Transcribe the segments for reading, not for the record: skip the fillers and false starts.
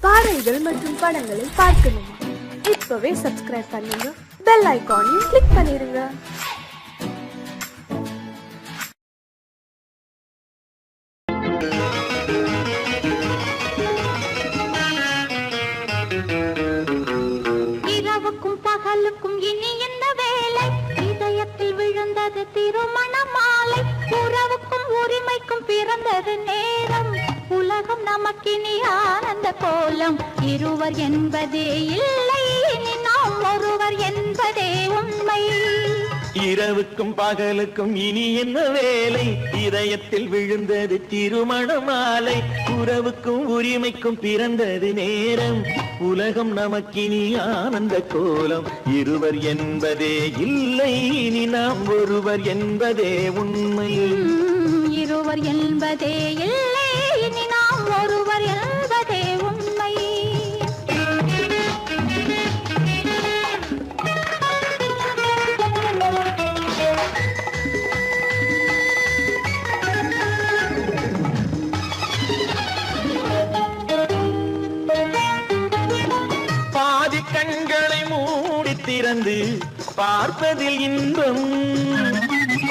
பாடல்கள் மற்றும் படங்களை பார்க்கணுமா? இப்பவே சப்ஸ்கிரைப் பண்ணுங்க, பெல் ஐகானையும் கிளிக் பண்ணிருங்க. இரவுக்கும் பகலுக்கும் இனி என்ன வேலை? இதயத்தில் விழுந்தது திருமண மாலை. உறவுக்கும் உரிமைக்கும் பிறந்தது நேரம். உலகம் நமக்கினி ஆனந்த கோலம். இருவர் என்பதே இல்லை, இனி நாம் ஒருவர் என்பதே உண்மை. இரவுக்கும் பகலுக்கும் இனி என்ன வேலை? இதயத்தில் விழுந்தது திருமண மாலை. உறவுக்கும் உரிமைக்கும் பிறந்தது நேரம். உலகம் நமக்கினி ஆனந்த கோலம். இருவர் என்பதே இல்லை, இனி நாம் ஒருவர் என்பதே உண்மை. இருவர் என்பதே இல்லை, இனி நாம் ஒருவர் என்பதே உண்மை. பாதி கண்களை மூடி திறந்து பார்ப்பதில் இன்பம்.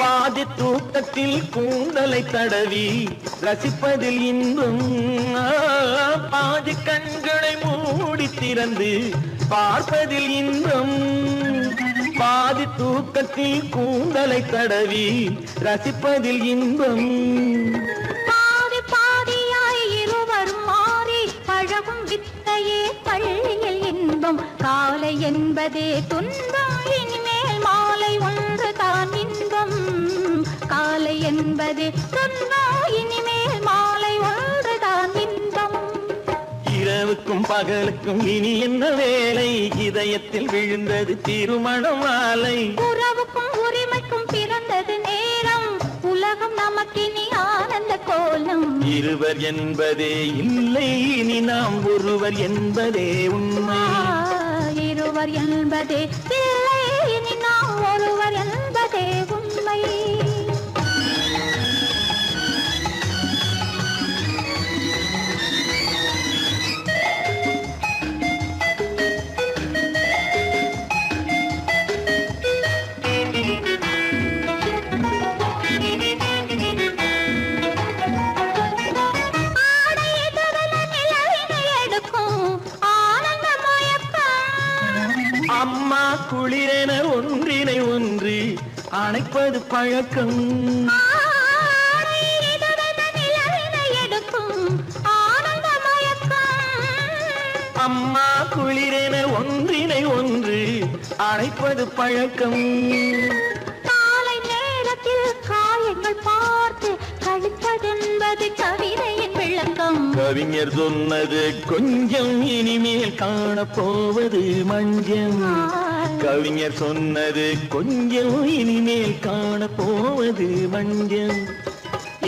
பாதி தூக்கத்தில் கூந்தலை தடவி ரசிப்பதில் இன்பம். பாதி கண்களை மூடி திறந்து பார்ப்பதில் இன்பம். பாதி தூக்கத்தில் கூந்தலை தடவி ரசிப்பதில் இன்பம். பாதி பாதியாய் இருவரும் மாறி பழகும் வித்தையே பள்ளியில் இன்பம். காலை என்பதே துன்பம், இனிமேல் மாலை ஒன்று தான் இன்பம். காலை என்பதே துன்பம், இனிமேல் மாலை ஒன்று தான் இன்பம். இரவுக்கும் பகலுக்கும் இனி என்ன வேலை? இதயத்தில் விழுந்தது திருமண மாலை. உறவுக்கும் உரிமைக்கும் பிறந்தது நேரம். உலகம் நமக்கினி ஆனந்த கோலம். இருவர் என்பதே இல்லை, இனி நாம் ஒருவர் என்பதே உண்மை. இருவர் என்பதே இல்லை, இனி நாம் ஒருவர் என்பதே உண்மை. அம்மா குளிரென ஒன்றினை ஒன்று அணைப்பது பழக்கம். அம்மா குளிரென ஒன்றினை ஒன்று அணைப்பது பழக்கம். காலை நேரத்தில் காயங்கள் பார்த்து கழிப்பதென்பது கவிதையின் விளக்கம். கவிஞர் சொன்னது கொஞ்சம், இனிமேல் காணப்போவது மஞ்சம். கவிஞர் சொன்னது கொஞ்சம், இனிமேல் காணப்போவது மஞ்சம்.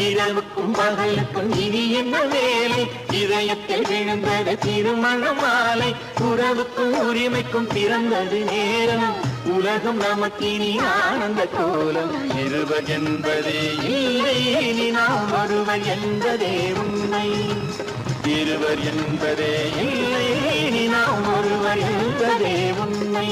இரவுக்கும் பகலுக்கும் இனி என்ன வேலை? இதயத்தில் விழுந்தது திருமண மாலை. உறவுக்கும் உரிமைக்கும் பிறந்தது நேரம். உலகம் நமக்கினி ஆனந்த கோலம். இருவர் என்பதே இல்லை, இனி நாம் ஒருவர் என்பதே உண்மை. இருவர் என்பதே இல்லை, இனி நாம் ஒருவர் என்பதே உண்மை.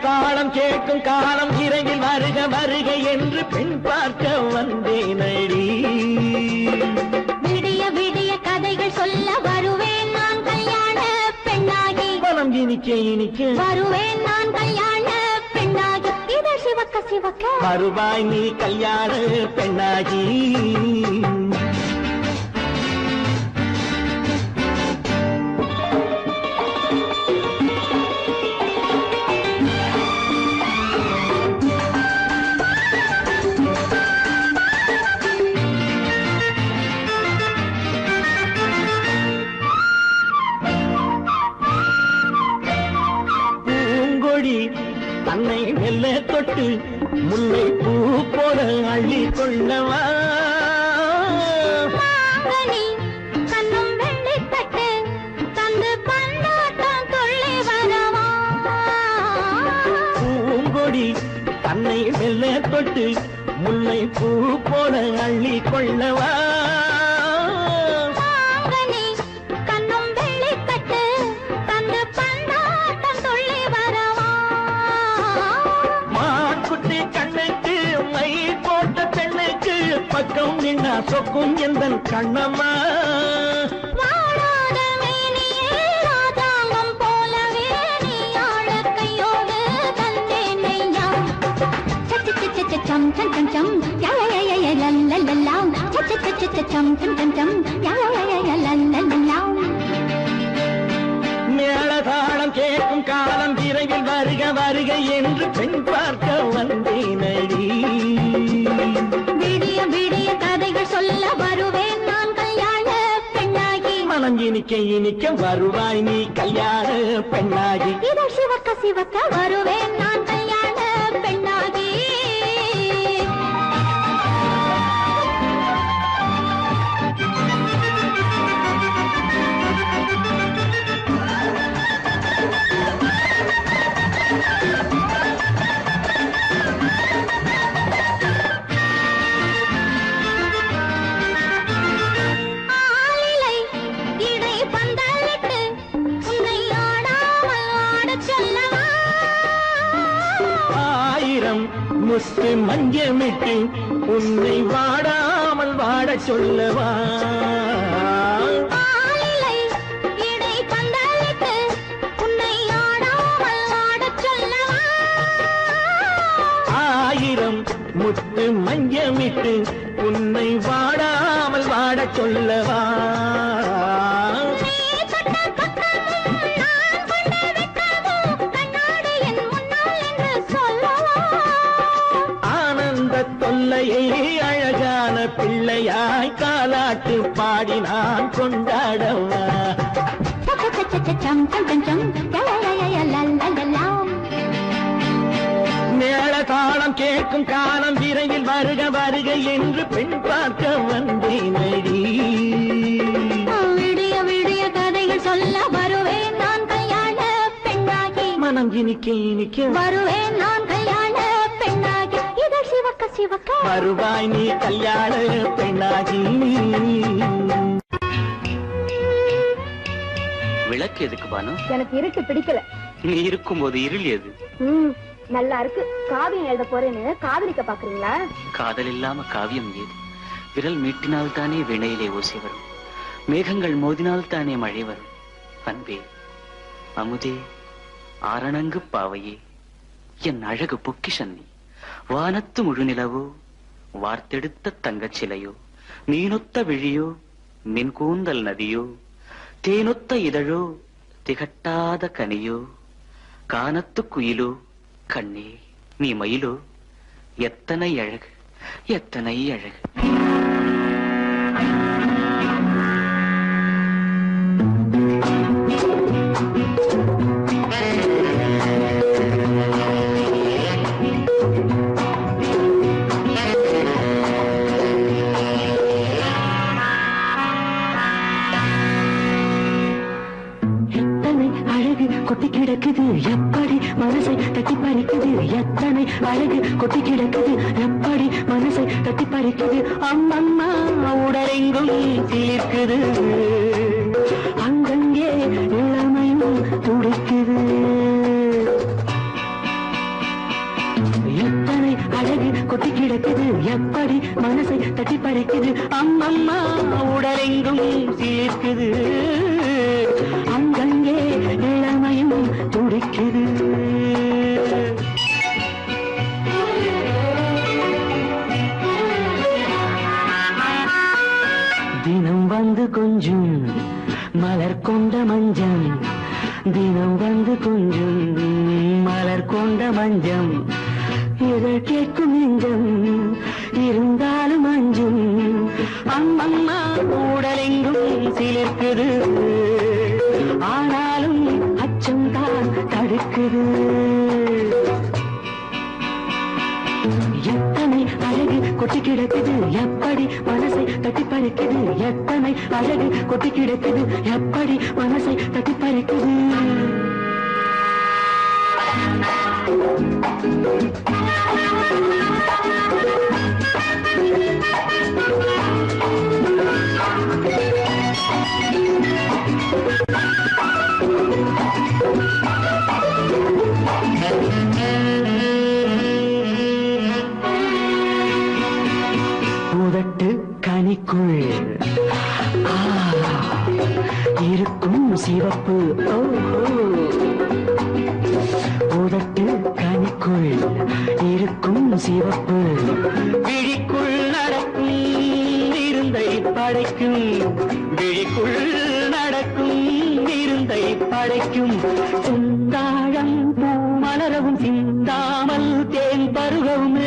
தாளம் கேட்கும் காலம் விரைவில் வருக வருக என்று பெண் பார்க்க வந்தேன் அடி. விடிய விடிய கதைகள் சொல்ல வருவேன் நான் கல்யாண பெண்ணாகி. மனம் இனிக்க இனிக்க வருவேன் நான் கல்யாண பெண்ணாகி. இது சிவக்க சிவக்க வருவாய் நீ கல்யாண பெண்ணாகி. தன்னை மெல்ல தொட்டு முல்லை பூ போல அள்ளி கொள்ளவா மாங்கனி கண்ணும் வெள்ளிப்பட்டு தந்து பந்தாட்டம் துள்ளி வரவா பூங்கொடி தன்னை மெல்ல தொட்டு முல்லை பூ போல அள்ளி கொள்ளவா மாங்கனி கண்ணும் வெள்ளிப்பட்டு தந்து பந்தாட்டம் துள்ளி வரவா மாக்குட்டி கண்ணுக்கு மை போட்ட பெண்ணுக்கு பக்கம் நின்னா சொக்கும் எந்தன் கண்ணம்மா வாழாத மேனியே ராஜாங்கம் போலவே நீ ஆழ கையோடு தந்தேனையா சம் சம் சம் சம் யா யா யா யா லல்லல்லா சம் சம் சம் யா யா யா லல்லல்லா மேளதாளம் கேட்கும் காலம் விரைவில் வருக வருக என்று பெண் பார்க்க வந்தேனடி விடிய விடிய கதைகள் சொல்ல வருவேன் நான் கல்யாண பெண்ணாகி மனம் இனிக்க இனிக்க வருவாய் நீ கல்யாண பெண்ணாகி இதழ் சிவக்க சிவக்க வருவேன் நான் கல்யாண பெண்ணாகி ஆலிலை இடை பந்தலிட்டு உன்னை ஆடாமல் ஆடச் சொல்லவா ஆயிரம் முத்து மஞ்சமிட்டு உன்னை வாடாமல் வாடச் சொல்லவா ஆலிலை இடை பந்தலிட்டு உன்னை ஆடாமல் ஆடச் சொல்லவா ஆயிரம் முத்து மஞ்சமிட்டு உன்னை வாடாமல் வாடச் சொல்லவா நீ தொட்ட பக்கமும் நான் கொண்ட வெட்கமும் கண்ணாடி என் முன்னால் என்று சொல்லவா ஆனந்த தொல்லையை அழகான பிள்ளையாய் காலாட்டு பாடி நான் கொண்டாடவா சம் சம் சம் சம் யா யா யா யா லல்லல்லா மேளதாளம் கேட்கும் காலம் விரைவில் வருக வருக என்று பெண் பார்க்க வந்தேனடி விடிய விடிய கதைகள் சொல்ல வருவேன் நான் கல்யாண பெண்ணாகி மனம் இனிக்க இனிக்க வருவேன் நான் கல்யாண பெண்ணாகி இதழ் சிவக்க சிவக்க வருவாய் நீ கல்யாண பெண்ணாகி விளக்கு எதுக்கு பானு? எனக்கு இருட்டு பிடிக்கல. நீ இருக்கும்போது இருள் எது? நல்லா இருக்கு. காவியம் எழுத போறேன்னு காதலிக்க பாக்குறீங்களா? காதல் இல்லாம காவியம் ஏது? விரல் மீட்டினால் தானே வினையிலே ஓசை வரும், மேகங்கள் மோதினால் தானே மழை வரும். அன்பே, அமுதே, ஆரணங்கு பாவையே, என் அழகு பொக்கிஷன்னி, வானத்து முழுநிலவோ, வார்த்தெடுத்த தங்கச் சிலையோ, மீனொத்த விழியோ, மின் கூந்தல் நதியோ, தேனொத்த இதழோ, திகட்டாத கனியோ, கானத்து குயிலோ, கண்ணே நீ மயிலோ, எத்தனை அழகு, எத்தனை அழகு. கொட்டி கிடக்குது எப்படி மனசை தட்டி பறிக்குது, எத்தனை அழகு கொட்டி கிடக்குது எப்படி மனசை தட்டி பறிக்குது. அம்மம்மா உடலெங்கும் தீர்க்குது, அங்கங்கே இளமையும் துடிக்குது. எத்தனை அழகு கொட்டி கிடக்குது எப்படி மனசை தட்டி பறிக்குது. அம்மம்மா உடலெங்கும் தீர்க்குது, அங்கங்கே இளமையும் துடிக்குது. தினம் வந்து கொஞ்சம் மலர் கொண்ட மஞ்சம், தினம் வந்து கொஞ்சம் மலர் கொண்ட மஞ்சம், இதழ் கேட்கும் நெஞ்சம் இருந்தாலும் அஞ்சும். அம்மம்மா உடலெங்கும் சிலிர்க்குது, ஆனாலும் அச்சம் தான் தடுக்குது. கிடக்குது எப்படி மனசை தட்டி பறிக்குது எத்தனை அழகு கொட்டி கிடக்குது எப்படி மனசை தட்டி பறிக்குது உதட்டு கனிக்குள் இருக்கும் சிவப்பு உதட்டு கனிக்குள் இருக்கும் சிவப்பு விழிக்குள் நடக்கும் இருந்தை படைக்கும் விழிக்குள் நடக்கும் இருந்தை படைக்கும் சிந்தாழம் பூ மலரவும் சிந்தாமல் தேன் பருகவும்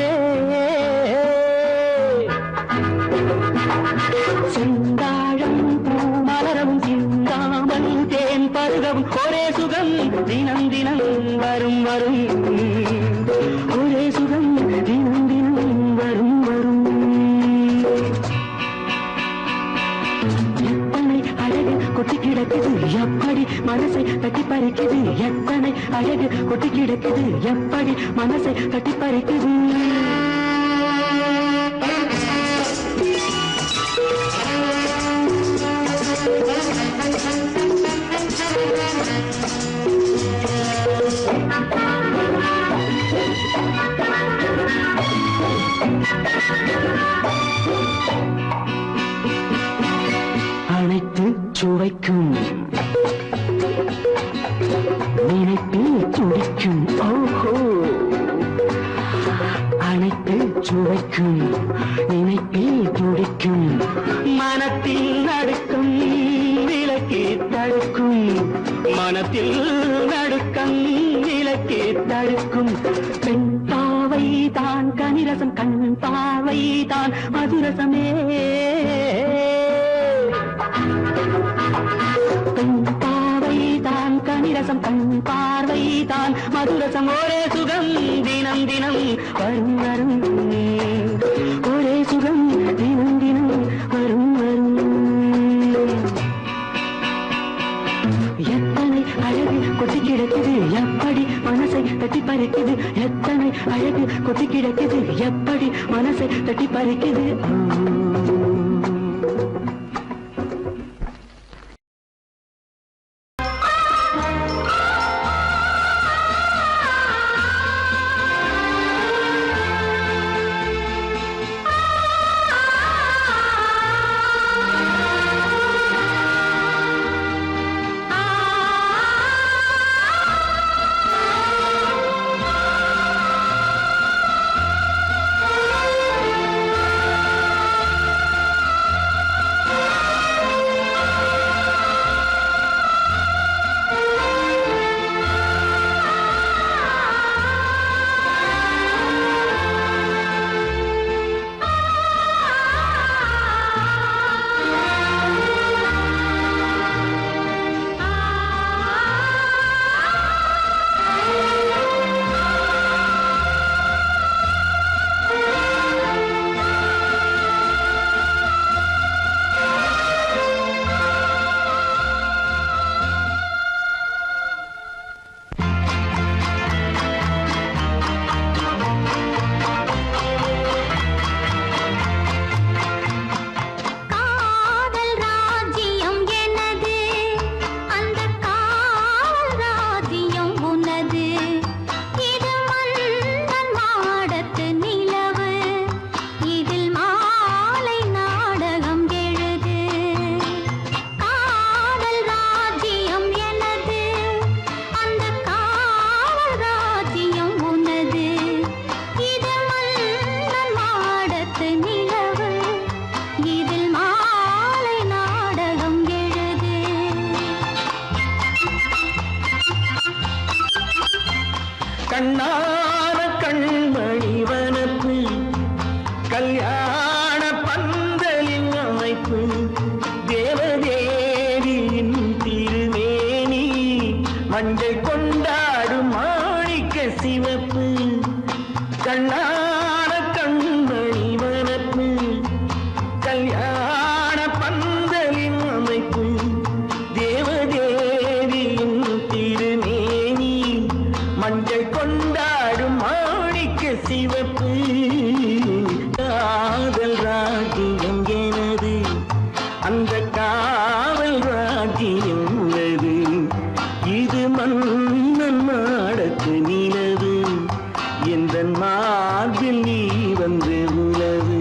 சிந்தாழம் பூ மலரவும் சிந்தாமல் தேன் பருகவும் ஒரே சுகம் தினம் தினம் வரும் வரும் ஒரே சுகம் தினம் தினம் வரும் வரும் எத்தனை அழகு கொட்டி கிடக்குது எப்படி மனசை தட்டி பறிக்குது எத்தனை அழகு கொட்டி கிடக்குது எப்படி மனசை தட்டி பறிக்குது அனைத்து சுவைக்கும் நினைப்பில் துடிக்கும் ஓஹோ அனைத்து சுவைக்கும் நினைப்பில் துடிக்கும் மனத்தில் நடுக்கும் விலக்கி தடுக்கும் மனத்தில் நடுக்கம் விலக்கி தடுக்கும் பெண் பாவை தான் கனிரசம் கண் பாவை தான் மதுரசமே பெண் பாவை தான் கனிரசம் கண் பார்வை தான் மதுரசம் ஒரே சுகம் தினம் தினம் வரும் வரும் ஒரே சுகம் தினம் தினம் வரும் வரும் எத்தனை அழகு கொட்டி கிடக்குது எப்படி மனசை தட்டி பறிக்குது எத்தனை அழகு கொட்டி கிடக்குது எப்படி மனசை தட்டி பறிக்குது கண்ணான கண்மணி வனப்பு கல்யாண பந்தலின் அமைப்பு தேவதேவியின் திருமேனி மஞ்சள் கொண்டாடும் மாணிக்க சிவப்பு கண்ணான கண்மணி வனப்பு மன்னன் மாடத்து நிலவு எந்த மார்பில் நீ வந்து உலவு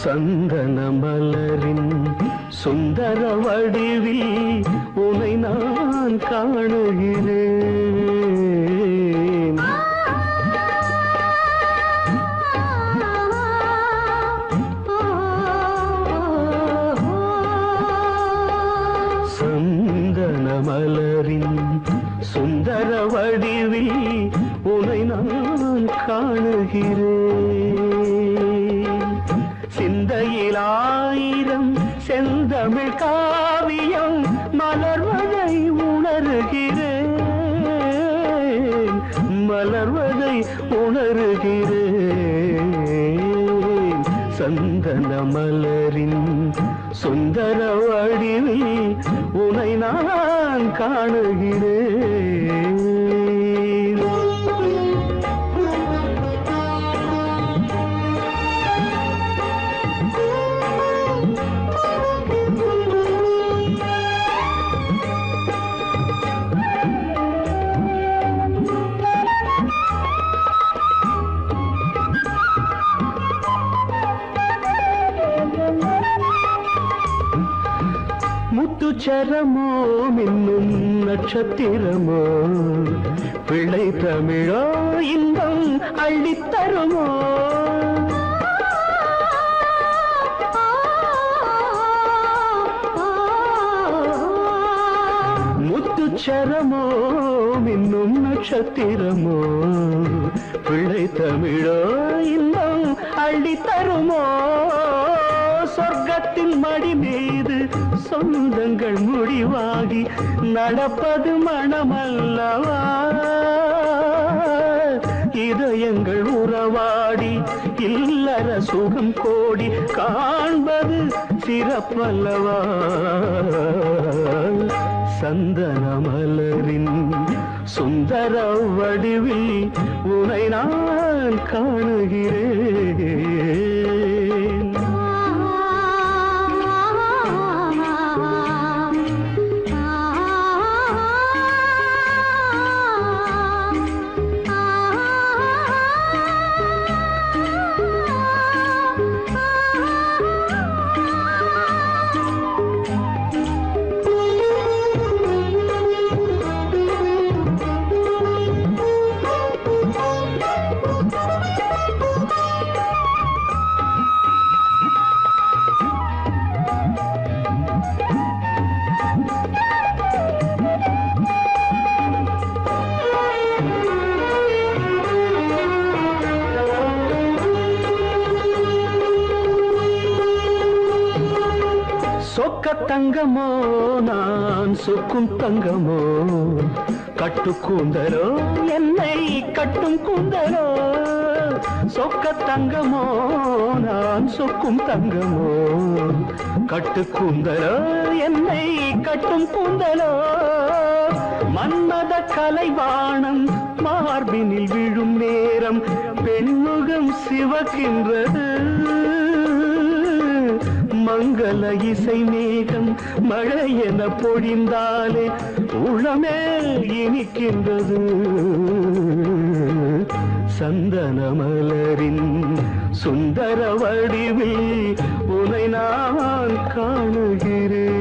சந்தன மலரின் சுந்தர வடிவில் உனை நான் காணுகிறேன். சந்தன மலரின் சுந்தர வடிவில் உனை நான் காணுகிறேன். சிந்தையிலாயிரம் செந்தமிழ் காவியம் மலர்வதை உணர்கிறேன், மலர்வதை உணர்கிறேன். சந்தன மலரின் சுந்தர வடிவில் உனை நான் காணுகிறேன். முத்துச்சரமோ மின்னும் நட்சத்திரமோ பிள்ளை தமிழோ இன்பம் அள்ளித்தருமோ. முத்துச்சரமோ மின்னும் நட்சத்திரமோ பிள்ளை தமிழோ இன்பம் அள்ளி தருமோ சொர்க்கத்தின் மடி மீது சொந்தங்கள் முடிவாகி நடப்பது மனமல்லவா இதயங்கள் உறவாடி இல்லற சுகம் கோடி காண்பது சிறப்பல்லவா சந்தன மலரின் சுந்தர வடிவில் உனை நான் காணுகிறேன் சொக்க தங்கமோ நான் சொக்கும் தங்கமோ கட்டு கூந்தலோ என்னை கட்டும் கூந்தலோ சொக்க தங்கமோ நான் சொக்கும் தங்கமோ கட்டு கூந்தலோ என்னை கட்டும் கூந்தலோ மன்மத கலைவாணம் மார்பினில் விழும் நேரம் பெண்முகம் சிவக்கின்றது மங்கள இசை மேகம் மழை என பொழிந்தாலே உளமே இனிக்கின்றது சந்தன மலரின் சுந்தர வடிவில் உனை நான் காணுகிறேன்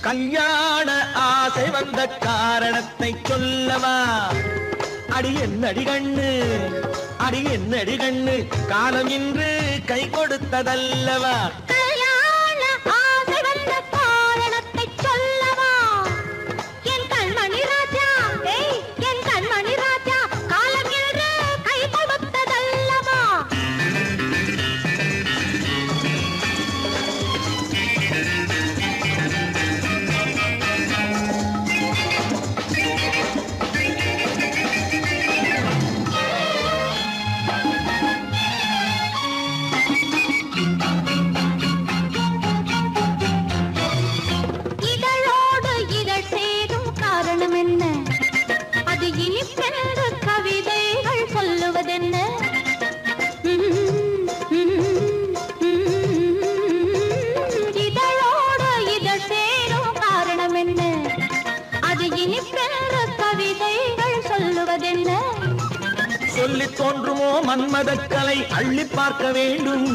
கல்யாண ஆசை வந்த காரணத்தை சொல்லவா அடி என்னடி கண்ணு காலம் இன்று கை கொடுத்ததல்லவா கல்யாண ஆசை வந்த காரணத்தை சொல்லவா என் கண்மணி ராஜா என் கண்மணி ராஜா காலம் இன்று கை கொடுத்ததல்லவா சொல்லி தோன்றுமோ மன்மதக்கலை அள்ளி பார்க்க வேண்டும்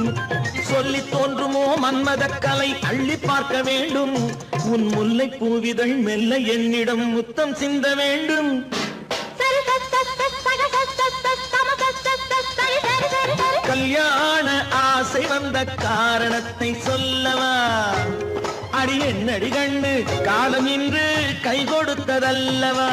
சொல்லி தோன்றுமோ மன்மதக்கலை அள்ளி பார்க்க வேண்டும் உன் முல்லை பூவிதழ் மெல்ல என்னிடம் முத்தம் சிந்த வேண்டும் கல்யாண ஆசை வந்த காரணத்தை சொல்லவா அடி என்னடி கண்ணு காலம் இன்று கை கொடுத்ததல்லவா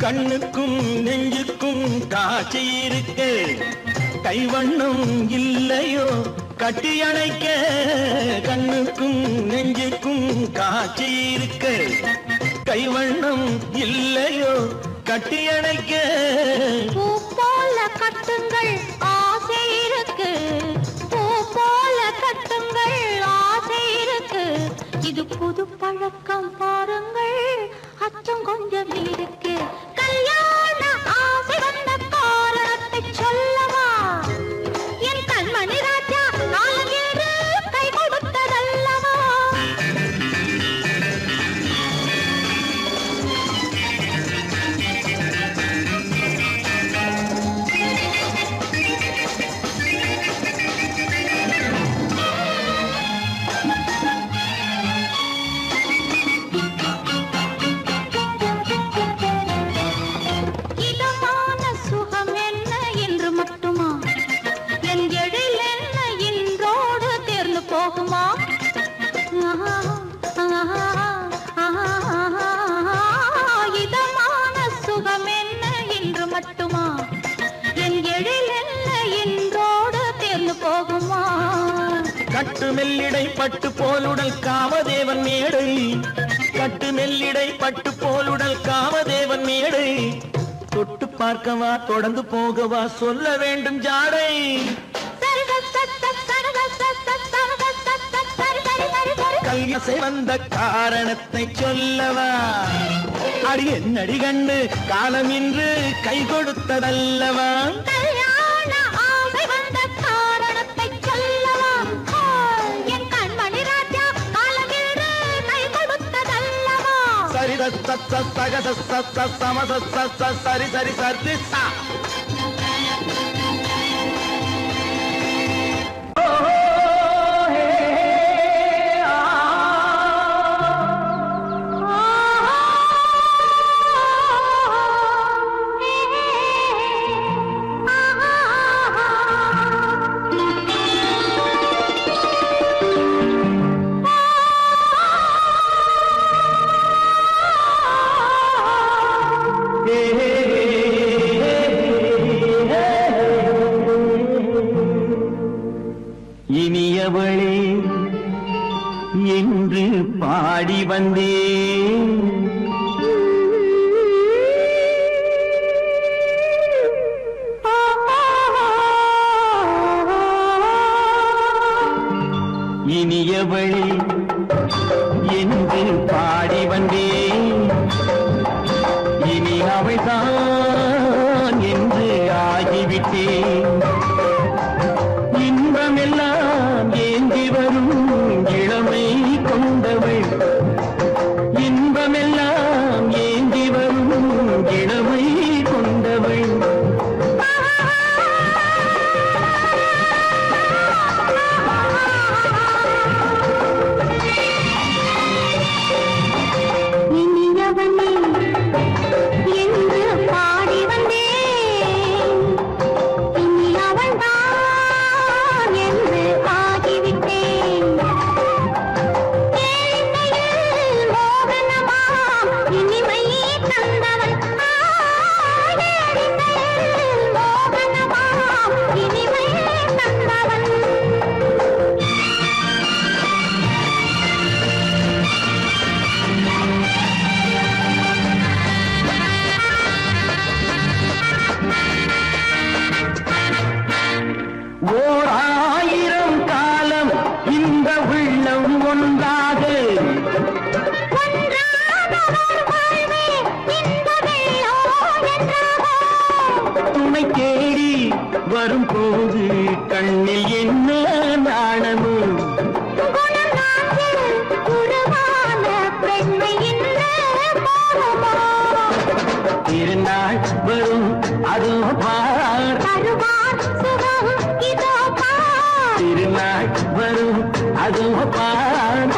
கண்ணுக்கும் நெஞ்சுக்கும் காட்சி இருக்கு கைவண்ணம் இல்லையோ கட்டி அணைக்க கண்ணுக்கும் நெஞ்சுக்கும் காட்சி இருக்கு கைவண்ணம் இல்லையோ கட்டியணைக்க பூ போல கட்டுங்கள் ஆசை இருக்கு, பூ போல கட்டுங்கள் ஆசை இருக்கு. இது புது பழக்கம் பாருங்கள், அச்சம் கொஞ்சம் இருக்கு. கல்யாண ஆசை வந்த காரணத்தை சொல்லவா? என் கண்மணி ராஜா நாளேறு கை கொடுத்ததல்லவா? இதமான சுகம் என்ன என்று மட்டுமா? என் எழில் என்ன இன்றோடு தேர்ந்து போகுமா? இதமான சுகம் என்ன என்று மட்டுமா? என் எழில் என்ன இன்றோடு தேர்ந்து போகுமா? கட்டு மெல்லிடை பட்டு போலுடல் காமதேவன் மேடை, கட்டு மெல்லிடை பட்டு போலுடல் காமதேவன் மேடை. தொட்டு பார்க்கவா தொடர்ந்து போகவா சொல்ல வேண்டும் ஜாடை. கல்யாசை வந்த காரணத்தை சொல்லவா? அடி என்னடி கண்டு காலம் இன்று கை கொடுத்ததல்லவா? கல்யாண ஆசை வந்த காரணத்தை சொல்லவா? என் கண்மணி ராஜா காலமின்று கை கொடுத்ததல்லவா? சரி சக சம சரி சரி சரி சா. இனியவளே என்று பாடி வந்தேன், இனியவளே என்று பாடி வந்தேன். இனி அவள்தான் என்று ஆகிவிட்டேன். இன்பமெல்லாம் ஏந்தி வரும் இளமை கொண்டவள், இன்பமெல்லாம் ஏந்தி வரும் இளமை கொண்டவள். இனியவனே என்று பாடி வந்தேன், இனி அவள்தான் என்று ஆகிவிட்டேன். ஏழையில் மோகனமாம் இனிமை தந்தவன், ஏழையில் மோகனமாம் இனிமை தந்தவன். ஓர் ஆயிரம் காலம் இந்த உள்ளம் ஒன்றாக துணை தேடி வரும்போது கண்ணில் என்ன நாணமோ? திருநாள் வரும் அதோ பார், திருநாள் வரும் அதோ பார்.